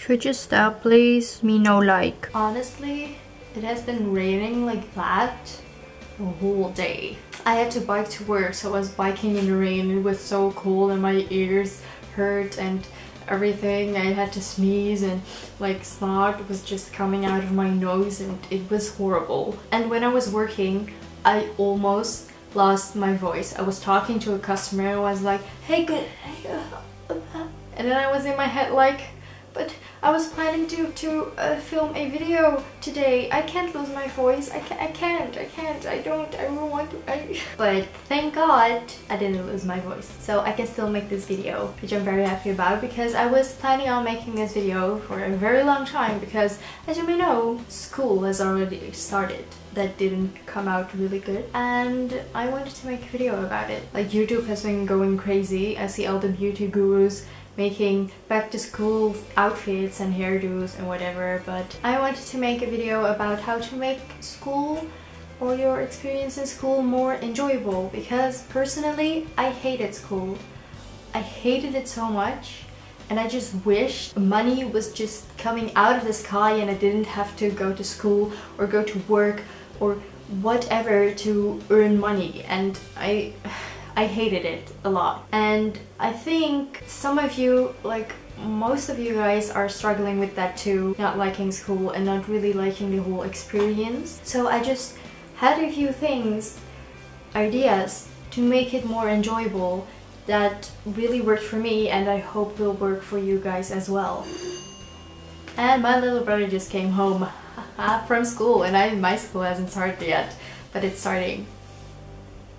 Could you stop, please? Me no like. Honestly, it has been raining like that the whole day. I had to bike to work, so I was biking in the rain. It was so cold and my ears hurt and everything. I had to sneeze and like snot was just coming out of my nose and it was horrible. And when I was working, I almost lost my voice. I was talking to a customer and I was like, hey, good, and then I was in my head like, but I was planning to film a video today. I can't lose my voice. I don't want to. But thank God I didn't lose my voice. So I can still make this video, which I'm very happy about because I was planning on making this video for a very long time because, as you may know, school has already started. That didn't come out really good and I wanted to make a video about it. Like, YouTube has been going crazy. I see all the beauty gurus making back to school outfits and hairdos and whatever, but I wanted to make a video about how to make school or your experience in school more enjoyable because personally I hated school. I hated it so much and I just wish money was just coming out of the sky and I didn't have to go to school or go to work or whatever to earn money, and I hated it a lot. And I think some of you, like most of you guys, are struggling with that too, not liking school and not really liking the whole experience. So I just had a few ideas to make it more enjoyable that really worked for me and I hope will work for you guys as well. And my little brother just came home from school and my school hasn't started yet, but it's starting.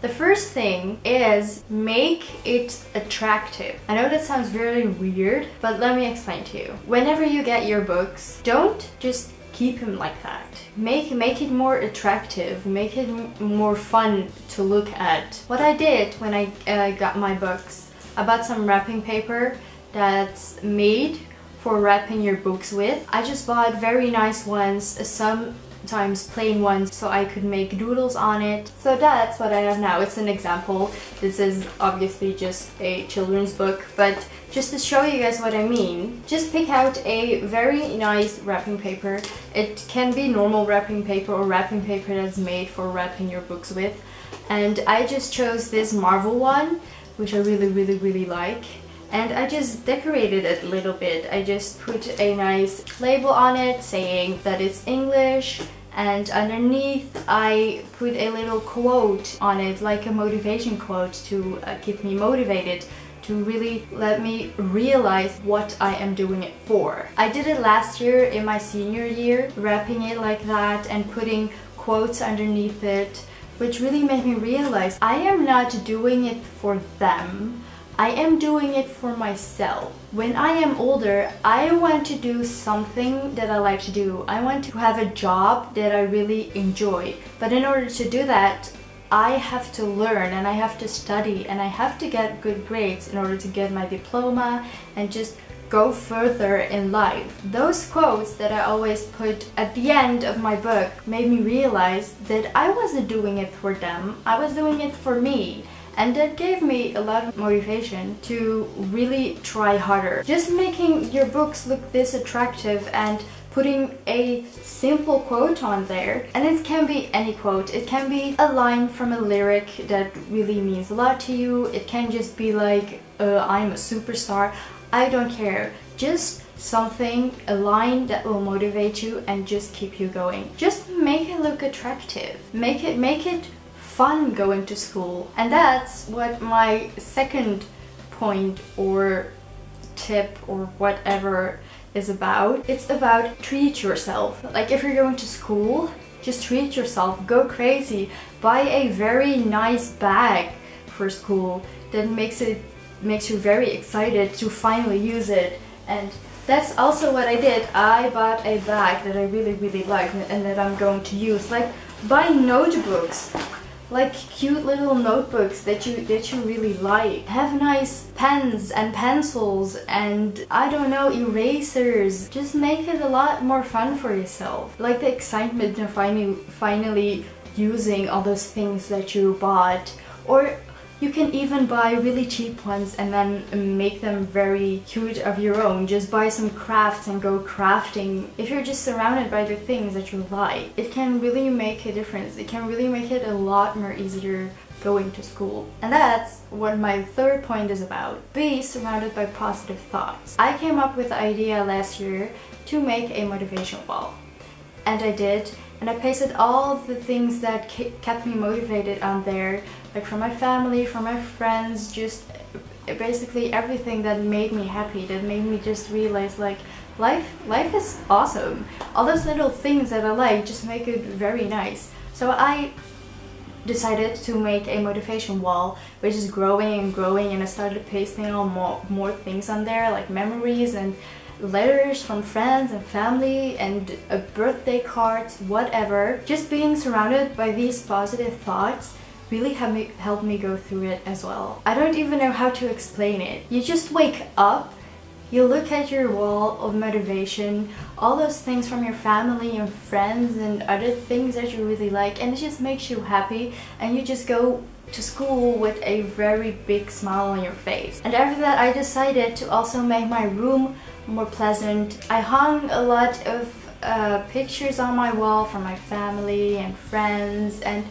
The first thing is make it attractive. I know that sounds very weird, but let me explain to you. Whenever you get your books, don't just keep them like that. Make it more attractive, make it more fun to look at. What I did when I got my books, I bought some wrapping paper that's made for wrapping your books with. I just bought very nice ones, sometimes plain ones, so I could make doodles on it. So that's what I have now. It's an example. This is obviously just a children's book, but just to show you guys what I mean, just pick out a very nice wrapping paper. It can be normal wrapping paper or wrapping paper that's made for wrapping your books with. And I just chose this Marvel one, which I really like. And I just decorated it a little bit. I just put a nice label on it saying that it's English, and underneath I put a little quote on it, like a motivation quote to keep me motivated, to really let me realize what I am doing it for. I did it last year in my senior year, wrapping it like that and putting quotes underneath it, which really made me realize I am not doing it for them. I am doing it for myself. When I am older, I want to do something that I like to do. I want to have a job that I really enjoy. But in order to do that, I have to learn and I have to study and I have to get good grades in order to get my diploma and just go further in life. Those quotes that I always put at the end of my book made me realize that I wasn't doing it for them. I was doing it for me. And that gave me a lot of motivation to really try harder. Just making your books look this attractive and putting a simple quote on there. And it can be any quote. It can be a line from a lyric that really means a lot to you. It can just be like, I'm a superstar. I don't care. Just something, a line that will motivate you and just keep you going. Just make it look attractive. Make it fun going to school. And that's what my second point or tip or whatever is about. It's about treat yourself. Like, if you're going to school, just treat yourself, go crazy, buy a very nice bag for school that makes you very excited to finally use it. And that's also what I did. I bought a bag that I really like and that I'm going to use. Like, buy notebooks, like cute little notebooks that you really like. Have nice pens and pencils and, I don't know, erasers. Just make it a lot more fun for yourself. Like the excitement of finally using all those things that you bought. Or You can even buy really cheap ones and then make them very cute of your own. Just buy some crafts and go crafting. If you're just surrounded by the things that you like, it can really make a difference. It can really make it a lot more easier going to school. And that's what my third point is about. Be surrounded by positive thoughts. I came up with the idea last year to make a motivation wall. And I did. And I pasted all the things that kept me motivated on there, like from my family, from my friends, just basically everything that made me happy, that made me just realize like life is awesome. All those little things that I like just make it very nice. So I decided to make a motivation wall, which is growing and growing, and I started pasting on more things on there, like memories and letters from friends and family and birthday cards, whatever. Just being surrounded by these positive thoughts really helped me go through it as well. I don't even know how to explain it. You just wake up, you look at your wall of motivation, all those things from your family and friends and other things that you really like, and it just makes you happy, and you just go to school with a very big smile on your face. And after that, I decided to also make my room more pleasant. I hung a lot of pictures on my wall from my family and friends, and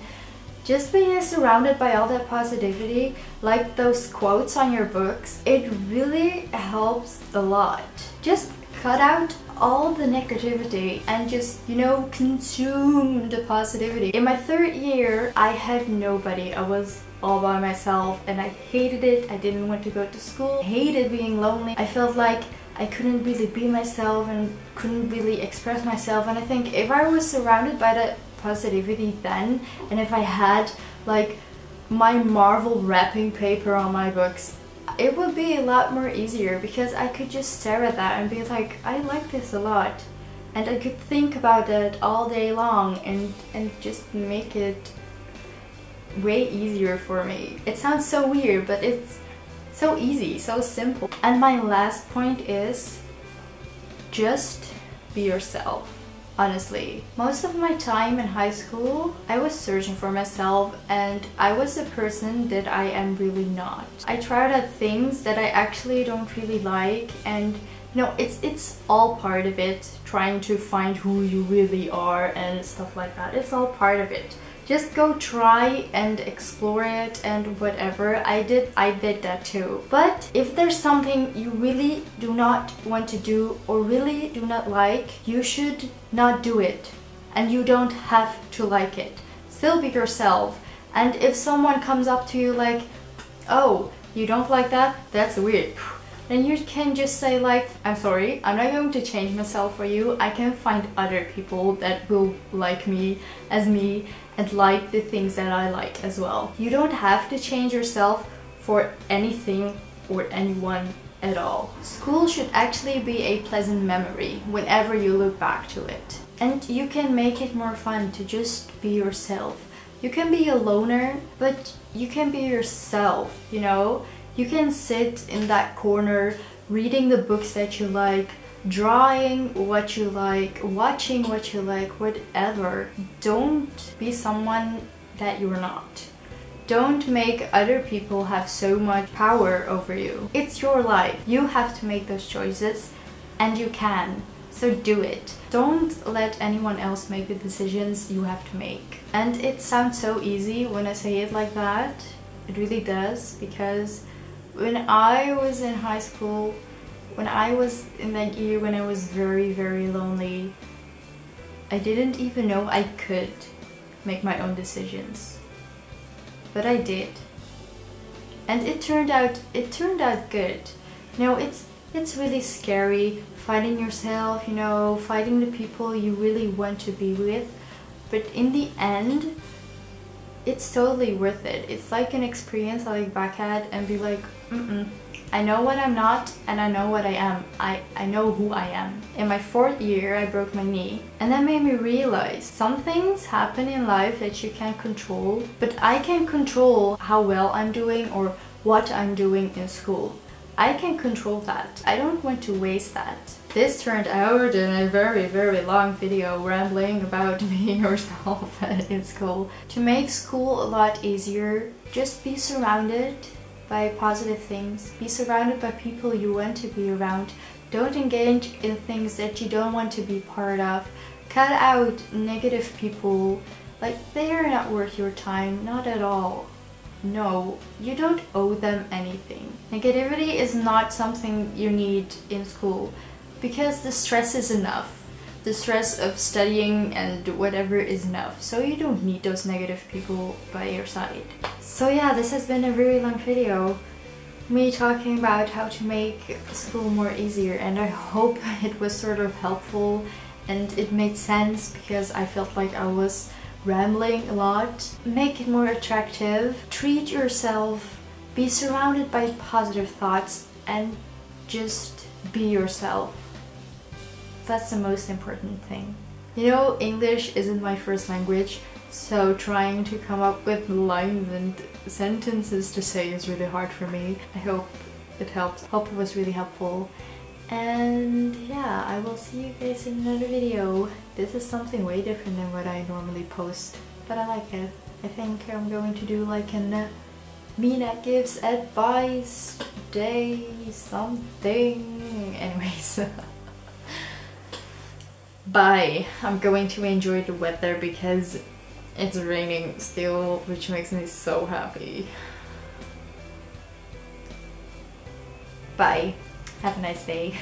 just being surrounded by all that positivity, like those quotes on your books, it really helps a lot. Just cut out all the negativity and just, you know, consume the positivity. In my third year, I had nobody. I was all by myself and I hated it. I didn't want to go to school. I hated being lonely. I felt like I couldn't really be myself and couldn't really express myself. And I think if I was surrounded by that positivity then, and if I had like my Marvel wrapping paper on my books, it would be a lot more easier, because I could just stare at that and be like, I like this a lot, and I could think about it all day long and just make it way easier for me. It sounds so weird, but it's so easy, so simple. And my last point is just be yourself. Honestly, most of my time in high school, I was searching for myself, and I was a person that I am really not. I tried out things that I actually don't really like, and you know, it's all part of it, trying to find who you really are and stuff like that. It's all part of it. Just go try and explore it and whatever. I did that too. But if there's something you really do not want to do or really do not like, you should not do it. And you don't have to like it. Still be yourself. And if someone comes up to you like, oh, you don't like that? That's weird. Then you can just say like, I'm sorry, I'm not going to change myself for you. I can find other people that will like me as me and like the things that I like as well. You don't have to change yourself for anything or anyone at all. School should actually be a pleasant memory whenever you look back to it. And you can make it more fun to just be yourself. You can be a loner, but you can be yourself, you know? You can sit in that corner reading the books that you like, drawing what you like, watching what you like, whatever. Don't be someone that you're not. Don't make other people have so much power over you. It's your life. You have to make those choices, and you can. So do it. Don't let anyone else make the decisions you have to make. And it sounds so easy when I say it like that. It really does, because when I was in high school, when I was in that year when I was very, very lonely, I didn't even know I could make my own decisions. But I did. And it turned out good. You know, it's really scary finding yourself, you know, finding the people you really want to be with. But in the end, it's totally worth it. It's like an experience I look back at and be like, I know what I'm not, and I know what I am. I know who I am. In my fourth year, I broke my knee, and that made me realize some things happen in life that you can't control, but I can control how well I'm doing or what I'm doing in school. I can control that. I don't want to waste that. this turned out in a very long video rambling about being yourself in school. To make school a lot easier, just be surrounded by positive things. Be surrounded by people you want to be around. Don't engage in things that you don't want to be part of. Cut out negative people. Like, they are not worth your time, not at all. No, you don't owe them anything. Negativity is not something you need in school because the stress is enough. The stress of studying and whatever is enough. So you don't need those negative people by your side. So yeah, this has been a very long video. Me talking about how to make school more easier, and I hope it was sort of helpful and it made sense because I felt like I was rambling a lot. Make it more attractive, treat yourself, be surrounded by positive thoughts, and just be yourself. That's the most important thing. You know, English isn't my first language, so trying to come up with lines and sentences to say is really hard for me. I hope it helped. Hope it was really helpful. And yeah, I will see you guys in another video. This is something way different than what I normally post, but I like it. I think I'm going to do like an Mina gives advice day something. Anyways. Bye. I'm going to enjoy the weather because it's raining still, which makes me so happy. Bye. Have a nice day.